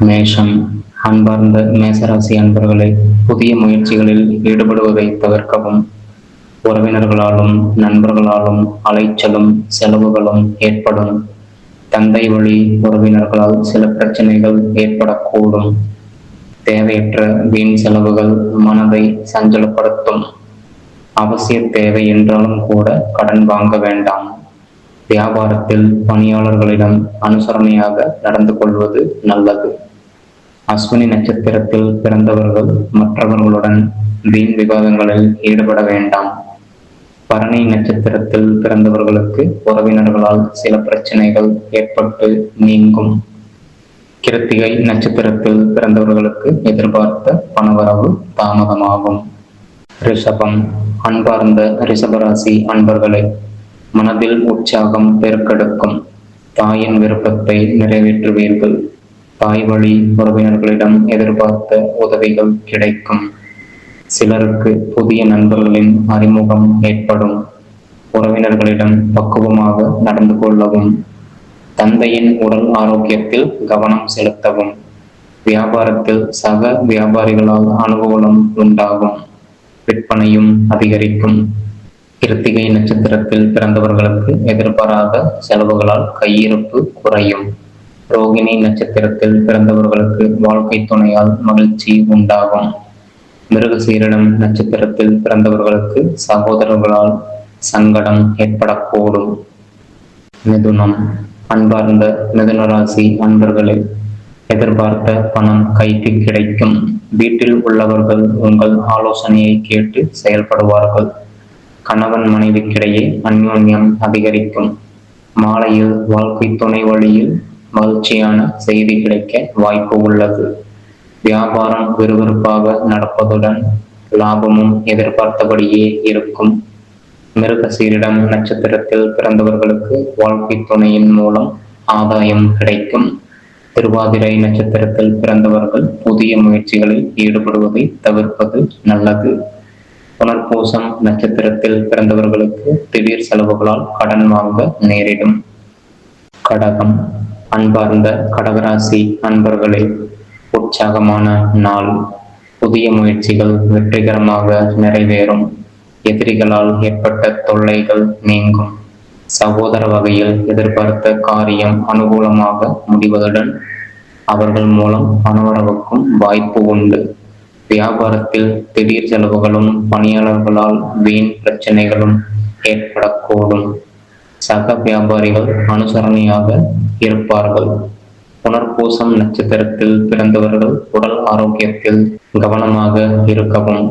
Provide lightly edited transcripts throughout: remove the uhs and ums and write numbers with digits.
மேஷம். அன்பார்ந்த மேசராசி அன்பர்களை, புதிய முயற்சிகளில் ஈடுபடுவதை தவிர்க்கவும். உறவினர்களாலும் நண்பர்களாலும் அலைச்சலும் செலவுகளும் ஏற்படும். தந்தை வழி உறவினர்களால் சில பிரச்சனைகள் ஏற்படக்கூடும். தேவையற்ற வீண் செலவுகள் மனதை சஞ்சலப்படுத்தும். அவசிய தேவை என்றாலும் கூட கடன் வாங்க வேண்டாம். வியாபாரத்தில் பணியாளர்களிடம் அனுசரணையாக நடந்து கொள்வது நல்லது. அஸ்வினி நட்சத்திரத்தில் பிறந்தவர்கள் மற்றவர்களுடன் வீண் விவாதங்களில் ஈடுபட வேண்டாம். பரணி நட்சத்திரத்தில் பிறந்தவர்களுக்கு உறவினர்களால் சில பிரச்சனைகள் ஏற்பட்டு நீங்கும். கிருத்திகை நட்சத்திரத்தில் பிறந்தவர்களுக்கு எதிர்பார்த்த பணவரவு தாமதமாகும். ரிஷபம். அன்பார்ந்த ரிஷபராசி அன்பர்களே, மனதில் உற்சாகம் பெருக்கெடுக்கும். தாயின் விருப்பத்தை நிறைவேற்றுவீர்கள். தாய் வழி உறவினர்களிடம் எதிர்பார்த்த உதவிகள் கிடைக்கும். சிலருக்கு புதிய நண்பர்களின் அறிமுகம் ஏற்படும். உறவினர்களிடம் பக்குவமாக நடந்து கொள்ளவும். தந்தையின் உடல் ஆரோக்கியத்தில் கவனம் செலுத்தவும். வியாபாரத்தில் சக வியாபாரிகளால் அனுகூலம் உண்டாகும். விற்பனையும் அதிகரிக்கும். கிருத்திகை நட்சத்திரத்தில் பிறந்தவர்களுக்கு எதிர்பாராத செலவுகளால் கையிருப்பு குறையும். ரோகிணி நட்சத்திரத்தில் பிறந்தவர்களுக்கு வாழ்க்கை துணையால் மகிழ்ச்சி உண்டாகும். மிருகசீரிடம் நட்சத்திரத்தில் பிறந்தவர்களுக்கு சகோதரர்களால் சங்கடம் ஏற்படக்கூடும். மிதுனம். அன்பார்ந்த மிதுனராசி அன்பர்களே, எதிர்பார்த்த பணம் கைக்கு கிடைக்கும். வீட்டில் உள்ளவர்கள் உங்கள் ஆலோசனையை கேட்டு செயல்படுவார்கள். கணவன் மனைவிக்கிடையே அந்யோன்யம் அதிகரிக்கும். மாலையில் வாழ்க்கை துணை வழியில் மகிழ்ச்சியான செய்தி கிடைக்க வாய்ப்பு உள்ளது. வியாபாரம் விறுவிறுப்பாக நடப்பதுடன் லாபமும் எதிர்பார்த்தபடியே இருக்கும். மிருகசீரிடம் நட்சத்திரத்தில் பிறந்தவர்களுக்கு வாழ்க்கை துணையின் மூலம் ஆதாயம் கிடைக்கும். திருவாதிரை நட்சத்திரத்தில் பிறந்தவர்கள் புதிய முயற்சிகளில் ஈடுபடுவதை தவிர்ப்பது நல்லது. புனர்பூசம் நட்சத்திரத்தில் பிறந்தவர்களுக்கு திடீர் செலவுகளால் கடன் வாங்க நேரிடும். கடகம். அன்பார்ந்த கடகராசி அன்பர்களே, உற்சாகமான நாள். புதிய முயற்சிகள் வெற்றிகரமாக நிறைவேறும். எதிரிகளால் ஏற்பட்ட தொல்லைகள் நீங்கும். சகோதர வகையில் எதிர்பார்த்த காரியம் அனுகூலமாக முடிவதுடன் அவர்கள் மூலம் பணவரவுக்கும் வாய்ப்பு உண்டு. வியாபாரத்தில் திடீர் செலவுகளும் பணியாளர்களால் வீண் பிரச்சனைகளும் ஏற்படக்கூடும். சக வியாபாரிகள் அனுசரணையாக இருப்பார்கள். புனர்பூசம் நட்சத்திரத்தில் பிறந்தவர்கள் உடல் ஆரோக்கியத்தில் கவனமாக இருக்கவும்.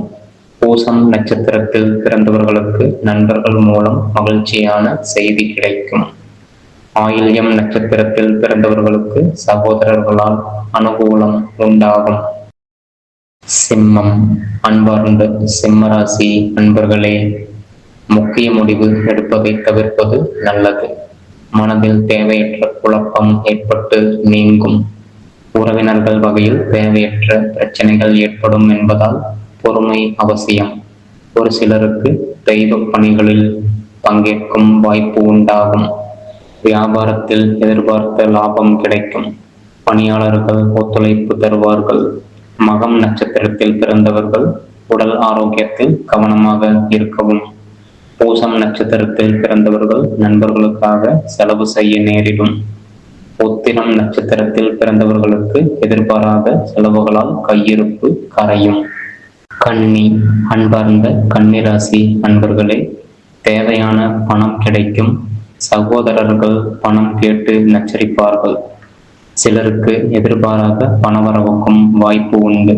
பூசம் நட்சத்திரத்தில் பிறந்தவர்களுக்கு நண்பர்கள் மூலம் மகிழ்ச்சியான செய்தி கிடைக்கும். ஆயில்யம் நட்சத்திரத்தில் பிறந்தவர்களுக்கு சகோதரர்களால் அனுகூலம் உண்டாகும். சிம்மம். அன்பார்ந்த சிம்மராசி அன்பர்களே, முக்கிய முடிவு எடுப்பதை தவிர்ப்பது நல்லது. மனதில் தேவையற்ற குழப்பம் ஏற்பட்டு நீங்கும். உறவினர்கள் வகையில் தேவையற்ற பிரச்சனைகள் ஏற்படும் என்பதால் பொறுமை அவசியம். ஒரு சிலருக்கு தெய்வ பணிகளில் பங்கேற்கும் வாய்ப்பு உண்டாகும். வியாபாரத்தில் எதிர்பார்த்த லாபம் கிடைக்கும். பணியாளர்கள் ஒத்துழைப்பு தருவார்கள். மகம் நட்சத்திரத்தில் பிறந்தவர்கள் உடல் ஆரோக்கியத்தில் கவனமாக இருக்கவும். பூசம் நட்சத்திரத்தில் பிறந்தவர்கள் நண்பர்களுக்காக செலவு செய்ய நேரிடும். உத்திரம் நட்சத்திரத்தில் பிறந்தவர்களுக்கு எதிர்பாராத செலவுகளால் கையிருப்பு கரையும். கன்னி. அன்பார்ந்த கன்னிராசி அன்பர்களே, தேவையான பணம் கிடைக்கும். சகோதரர்கள் பணம் கேட்டு நச்சரிப்பார்கள். சிலருக்கு எதிர்பாராத பணவரவுக்கும் வாய்ப்பு உண்டு.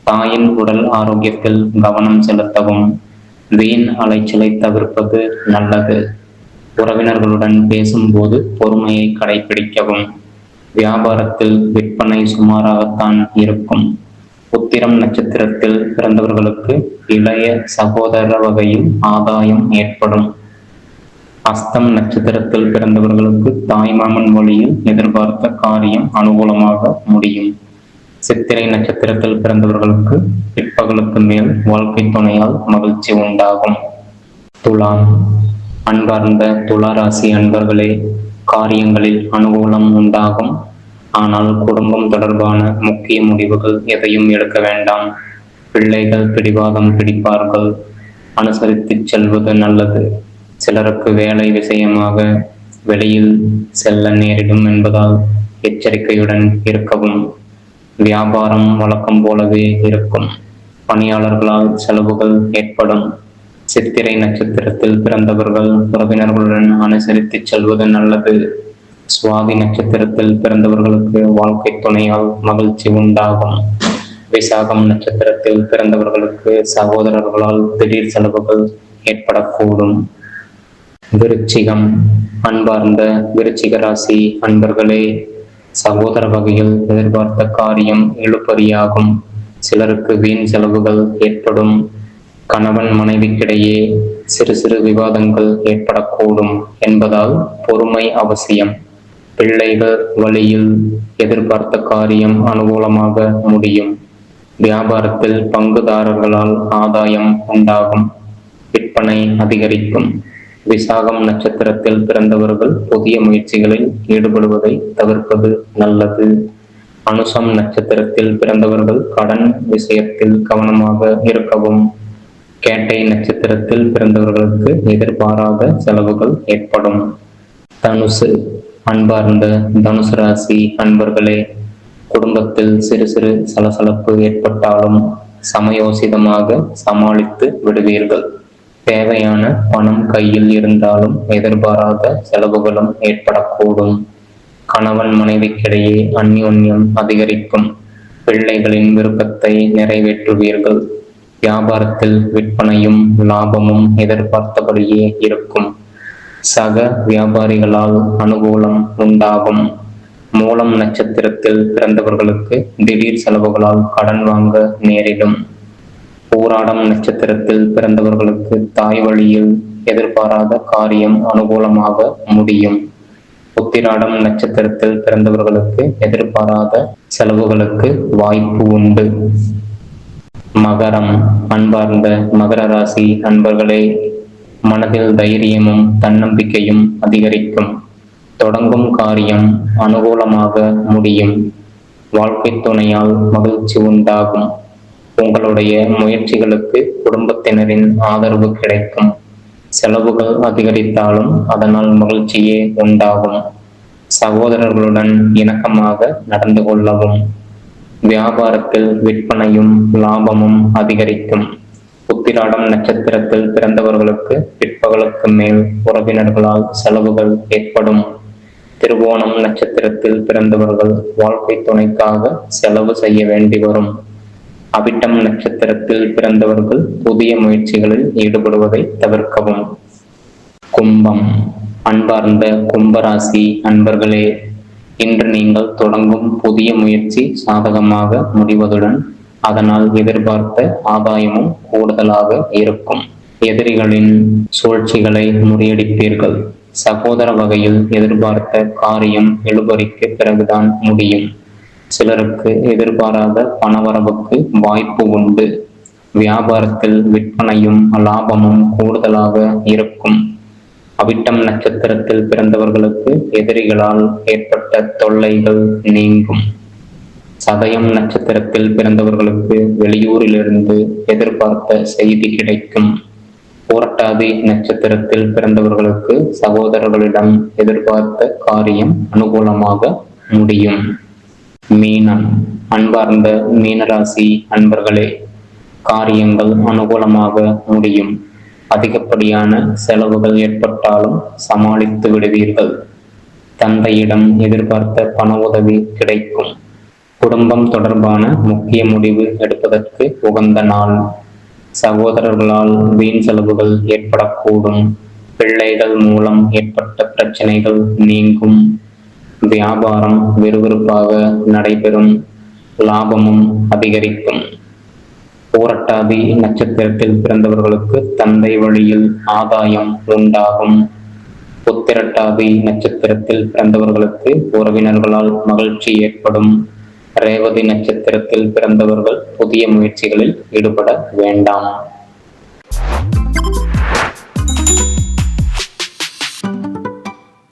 தாயின் உடல் ஆரோக்கியத்தில் கவனம் செலுத்தவும். வீண் அலைச்சலை தவிர்ப்பது நல்லது. உறவினர்களுடன் பேசும்போது பொறுமையை கடைபிடிக்கவும். வியாபாரத்தில் விற்பனை சுமாராகத்தான் இருக்கும். உத்திரம் நட்சத்திரத்தில் பிறந்தவர்களுக்கு இளைய சகோதர வகையில் ஆதாயம் ஏற்படும். அஸ்தம் நட்சத்திரத்தில் பிறந்தவர்களுக்கு தாய்மாமன் வழியில் எதிர்பார்த்த காரியம் அனுகூலமாக முடியும். சித்திரை நட்சத்திரத்தில் பிறந்தவர்களுக்கு பிற்பகலுக்கு மேல் வாழ்க்கை துணையால் மகிழ்ச்சி உண்டாகும். துலாம். அன்பார்ந்த துளாராசி அன்பர்களே, காரியங்களில் அனுகூலம் உண்டாகும். ஆனால் குடும்பம் தொடர்பான முக்கிய முடிவுகள் எதையும் எடுக்க வேண்டாம். பிள்ளைகள் பிடிவாதம் பிடிப்பார்கள். அனுசரித்துச் செல்வது நல்லது. சிலருக்கு வேலை விஷயமாக வெளியில் செல்ல நேரிடும் என்பதால் எச்சரிக்கையுடன் இருக்கவும். வியாபாரம் வழக்கம் போலவே இருக்கும். பணியாளர்களால் செலவுகள் ஏற்படும். சித்திரை நட்சத்திரத்தில் பிறந்தவர்கள் உறவினர்களுடன் அனுசரித்துச் செல்வது நல்லது. சுவாதி நட்சத்திரத்தில் பிறந்தவர்களுக்கு வாழ்க்கை துணையால் மகிழ்ச்சி உண்டாகும். விசாகம் நட்சத்திரத்தில் பிறந்தவர்களுக்கு சகோதரர்களால் திடீர் செலவுகள் ஏற்படக்கூடும். விருச்சிகம். அன்பார்ந்த விருச்சிக ராசி அன்பர்களே, சகோதர வகையில் எதிர்பார்த்த காரியம் இழுபறியாகும். சிலருக்கு வீண் செலவுகள் ஏற்படும். கணவன் மனைவிக்கிடையே சிறு சிறு விவாதங்கள் ஏற்படக்கூடும் என்பதால் பொறுமை அவசியம். பிள்ளைகள் வழியில் எதிர்பார்த்த காரியம் அனுகூலமாக முடியும். வியாபாரத்தில் பங்குதாரர்களால் ஆதாயம் உண்டாகும். விற்பனை அதிகரிக்கும். விசாகம் நட்சத்திரத்தில் பிறந்தவர்கள் புதிய முயற்சிகளில் ஈடுபடுவதை தவிர்ப்பது நல்லது. அனுசம் நட்சத்திரத்தில் பிறந்தவர்கள் கடன் விஷயத்தில் கவனமாக இருக்கவும். கேட்டை நட்சத்திரத்தில் பிறந்தவர்களுக்கு எதிர்பாராத செலவுகள் ஏற்படும். தனுசு. அன்பார்ந்த தனுசு ராசி அன்பர்களே, குடும்பத்தில் சிறு சிறு சலசலப்பு ஏற்பட்டாலும் சமயோசிதமாக சமாளித்து விடுவீர்கள். தேவையான பணம் கையில் இருந்தாலும் எதிர்பாராத செலவுகளும் ஏற்படக்கூடும். கணவன் மனைவிக்கிடையே அந்யோன்யம் அதிகரிக்கும். பிள்ளைகளின் விருப்பத்தை நிறைவேற்றுவீர்கள். வியாபாரத்தில் விற்பனையும் லாபமும் எதிர்பார்த்தபடியே இருக்கும். சக வியாபாரிகளால் அனுகூலம் உண்டாகும். மூலம் நட்சத்திரத்தில் பிறந்தவர்களுக்கு திடீர் செலவுகளால் கடன் வாங்க நேரிடும். பூராடம் நட்சத்திரத்தில் பிறந்தவர்களுக்கு தாய் வழியில் எதிர்பாராத காரியம் அனுகூலமாக முடியும். உத்திராடம் நட்சத்திரத்தில் பிறந்தவர்களுக்கு எதிர்பாராத செலவுகளுக்கு வாய்ப்பு உண்டு. மகரம். அன்பார்ந்த மகர ராசி அன்பர்களே, மனதில் தைரியமும் தன்னம்பிக்கையும் அதிகரிக்கும். தொடங்கும் காரியம் அனுகூலமாக முடியும். வாழ்க்கை துணையால் மகிழ்ச்சி உண்டாகும். உங்களுடைய முயற்சிகளுக்கு குடும்பத்தினரின் ஆதரவு கிடைக்கும். செலவுகள் அதிகரித்தாலும் அதனால் மகிழ்ச்சியே உண்டாகும். சகோதரர்களுடன் இணக்கமாக நடந்து கொள்ளவும். வியாபாரத்தில் விற்பனையும் லாபமும் அதிகரிக்கும். உத்திராடம் நட்சத்திரத்தில் பிறந்தவர்களுக்கு பிற்பகலுக்கு மேல் உறவினர்களால் செலவுகள் ஏற்படும். திருவோணம் நட்சத்திரத்தில் பிறந்தவர்கள் வாழ்க்கை துணைக்காக செலவு செய்ய வேண்டி வரும். அவிட்டம் நட்சத்திரத்தில் பிறந்தவர்கள் புதிய முயற்சிகளில் ஈடுபடுவதை தவிர்க்கவும். கும்பம். அன்பார்ந்த கும்பராசி அன்பர்களே, இன்று நீங்கள் தொடங்கும் புதிய முயற்சி சாதகமாக முடிவதுடன் அதனால் எதிர்பார்த்த ஆதாயமும் கூடுதலாக இருக்கும். எதிரிகளின் சூழ்ச்சிகளை முறியடிப்பீர்கள். சகோதர வகையில் எதிர்பார்த்த காரியம் இழுபறிக்கு பிறகுதான் முடியும். சிலருக்கு எதிர்பாராத பணவரவுக்கு வாய்ப்பு உண்டு. வியாபாரத்தில் விற்பனையும் லாபமும் கூடுதலாக இருக்கும். அவிட்டம் நட்சத்திரத்தில் பிறந்தவர்களுக்கு எதிரிகளால் ஏற்பட்ட தொல்லைகள் நீங்கும். சதயம் நட்சத்திரத்தில் பிறந்தவர்களுக்கு வெளியூரிலிருந்து எதிர்பார்த்த செய்தி கிடைக்கும். பூரட்டாதி நட்சத்திரத்தில் பிறந்தவர்களுக்கு சகோதரர்களிடம் எதிர்பார்த்த காரியம் அனுகூலமாக முடியும். மீனம். அன்பார்ந்த மீனராசி அன்பர்களே, காரியங்கள் அனுகூலமாக முடியும். அதிகப்படியான செலவுகள் ஏற்பட்டாலும் சமாளித்து விடுவீர்கள். தந்தையிடம் எதிர்பார்த்த பண உதவி கிடைக்கும். குடும்பம் தொடர்பான முக்கிய முடிவு எடுப்பதற்கு உகந்த நாள். சகோதரர்களால் வீண் செலவுகள் ஏற்படக்கூடும். பிள்ளைகள் மூலம் ஏற்பட்ட பிரச்சனைகள் நீங்கும். வியாபாரம் விறுவிறுப்பாக நடைபெறும். லாபமும் அதிகரிக்கும். பூரட்டாதி நட்சத்திரத்தில் பிறந்தவர்களுக்கு தந்தை வழியில் ஆதாயம் உண்டாகும். உத்திரட்டாதி நட்சத்திரத்தில் பிறந்தவர்களுக்கு உறவினர்களால் மகிழ்ச்சி ஏற்படும். ரேவதி நட்சத்திரத்தில் பிறந்தவர்கள் புதிய முயற்சிகளில் ஈடுபட வேண்டாம்.